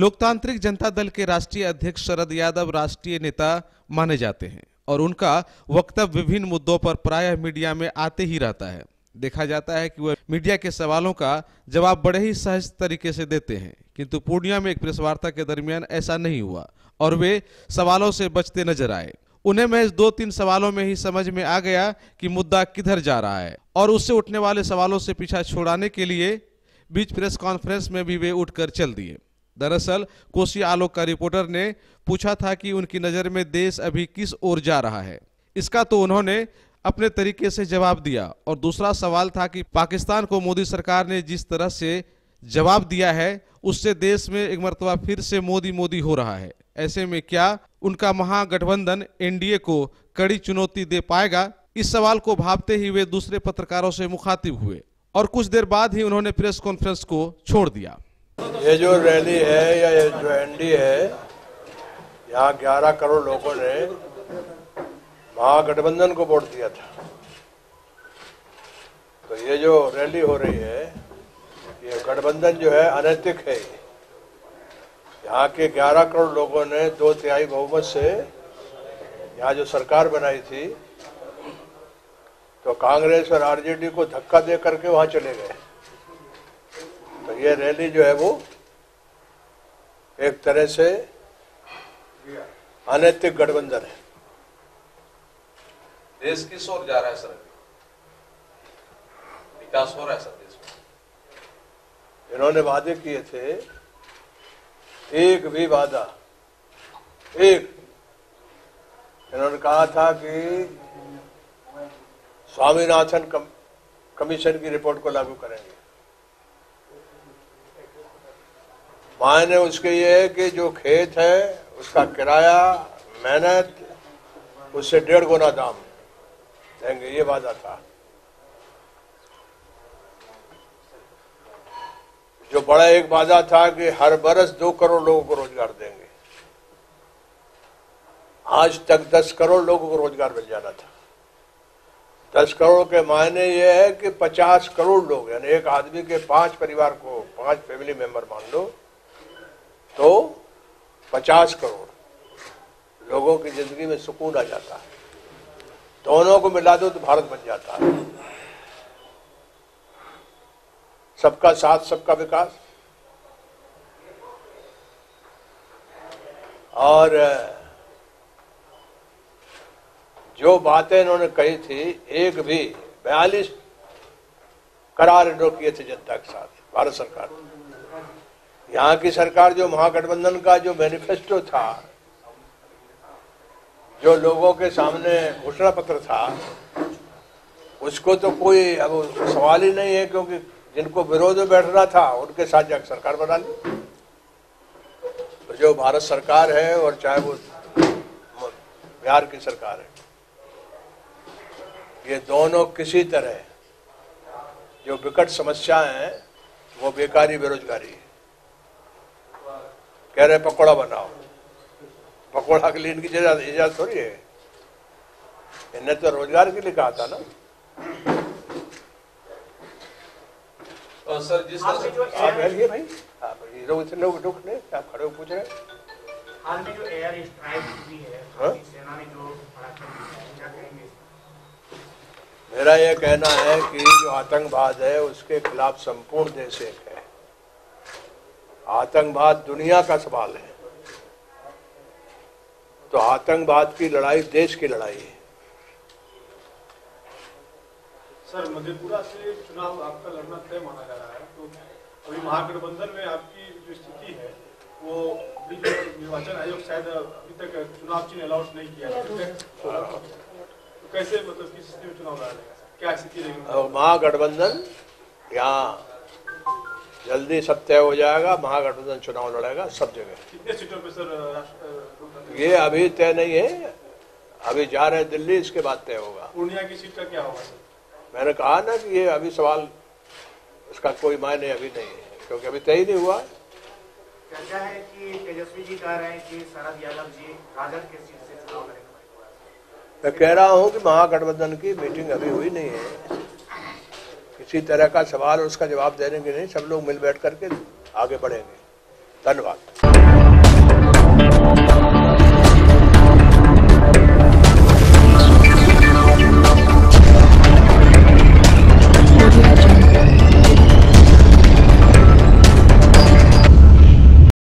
लोकतांत्रिक जनता दल के राष्ट्रीय अध्यक्ष शरद यादव राष्ट्रीय नेता माने जाते हैं और उनका वक्तव्य विभिन्न मुद्दों पर प्रायः मीडिया में आते ही रहता है। देखा जाता है कि वह मीडिया के सवालों का जवाब बड़े ही सहज तरीके से देते हैं, किंतु पूर्णिया में एक प्रेस वार्ता के दरमियान ऐसा नहीं हुआ और वे सवालों से बचते नजर आए। उन्हें महज 2-3 सवालों में ही समझ में आ गया कि मुद्दा किधर जा रहा है और उससे उठने वाले सवालों से पीछा छुड़ाने के लिए बीच प्रेस कॉन्फ्रेंस में भी वे उठकर चल दिए। दरअसल कोसी आलोक का रिपोर्टर ने पूछा था कि उनकी नज़र में देश अभी किस ओर जा रहा है। इसका तो उन्होंने अपने तरीके से जवाब दिया और दूसरा सवाल था कि पाकिस्तान को मोदी सरकार ने जिस तरह से जवाब दिया है उससे देश में एक मर्तबा फिर से मोदी मोदी हो रहा है। ऐसे में क्या उनका महागठबंधन एनडीए को कड़ी चुनौती दे पाएगा? इस सवाल को भांपते ही वे दूसरे पत्रकारों से मुखातिब हुए और कुछ देर बाद ही उन्होंने प्रेस कॉन्फ्रेंस को छोड़ दिया। ये जो रैली है या ये जो एनडीए है, यहाँ 11 करोड़ लोगों ने महागठबंधन को वोट दिया था। तो ये जो रैली हो रही है, ये गठबंधन जो है अनैतिक है। यहाँ के 11 करोड़ लोगों ने 2/3 बहुमत से यहाँ जो सरकार बनाई थी, तो कांग्रेस और आरजेडी को धक्का दे करके वहां चले गए। तो ये रैली जो है वो एक तरह से अनैतिक गठबंधन है। देश किस ओर जा रहा है सर? विकास हो रहा है सर देश में? इन्होंने वादे किए थे, एक भी वादा, इन्होंने कहा था कि स्वामीनाथन कमीशन की रिपोर्ट को लागू करेंगे। मायने उसके ये है कि जो खेत है उसका किराया, मेहनत, उससे 1.5 गुना दाम देंगे, ये वादा था। जो बड़ा एक वादा था कि हर बरस 2 करोड़ लोगों को रोजगार देंगे। आज तक 10 करोड़ लोगों को रोजगार मिल जाना था। 10 करोड़ के मायने ये है कि 50 करोड़ लोग, यानी एक आदमी के 5 परिवार को 5 फैमिली मेंबर मान लो, तो 50 करोड़ लोगों की जिंदगी में सुकून आ जाता है। दोनों को मिला दो तो भारत बन जाता है। सबका साथ सबका विकास। और जो बातें इन्होंने कही थी, एक भी 42 करार इन्होंने किए थे जनता के साथ, भारत सरकार। यहाँ की सरकार जो महागठबंधन का जो मैनिफेस्टो था, जो लोगों के सामने घोषणा पत्र था, उसको तो कोई अब सवाल ही नहीं है, क्योंकि जिनको विरोध में बैठना था उनके साथ जाकर सरकार बना ली। तो जो भारत सरकार है और चाहे वो बिहार की सरकार है, ये दोनों किसी तरह जो विकट समस्याएं हैं वो बेकारी, बेरोजगारी है। कह रहे पकौड़ा बनाओ, पकौड़ा के लिए इनकी इजाजत थोड़ी है। इन्हें तो रोजगार के लिए कहा था ना। और सर जिस आप बैठिए भाई, आप इतने दुख ने आप खड़े हो पूछ रहे। हाल में जो एयर स्ट्राइक हुई है, सेना ने जो क्या कहेंगे? मेरा यह कहना है कि जो आतंकवाद है उसके खिलाफ संपूर्ण देश एक है। आतंकवाद दुनिया का सवाल है, तो आतंकवाद की लड़ाई देश की लड़ाई है। सर, मधेपुरा से चुनाव आपका लड़ना तय माना जा रहा है, तो अभी महागठबंधन में आपकी जो स्थिति है वो निर्वाचन आयोग शायद अभी तक चुनाव चिन्ह अलाउट नहीं किया है, तो कैसे मतलब किस स्थिति में चुनाव लड़ेगा? क्या स्थिति रहेगी? महागठबंधन यहाँ जल्दी सब तय हो जाएगा। महागठबंधन चुनाव लड़ेगा सब जगह। कितने सीटों पे सर? ये अभी तय नहीं है, अभी जा रहे हैं दिल्ली, इसके बाद तय होगा। पूर्णिया की सीट का क्या होगा सर? मैंने कहा ना कि ये अभी सवाल, इसका कोई मायने अभी नहीं है, क्योंकि अभी तय ही नहीं हुआ। चर्चा है कि तेजस्वी जी कह रहे हैं कि शरद यादव जी राजद के सीट से चुनाव लड़ेंगे। मैं कह रहा हूं कि महागठबंधन की मीटिंग अभी हुई नहीं है। किसी तरह का सवाल और उसका जवाब देने के नहीं, सब लोग मिल बैठ करके आगे बढ़ेंगे। धन्यवाद।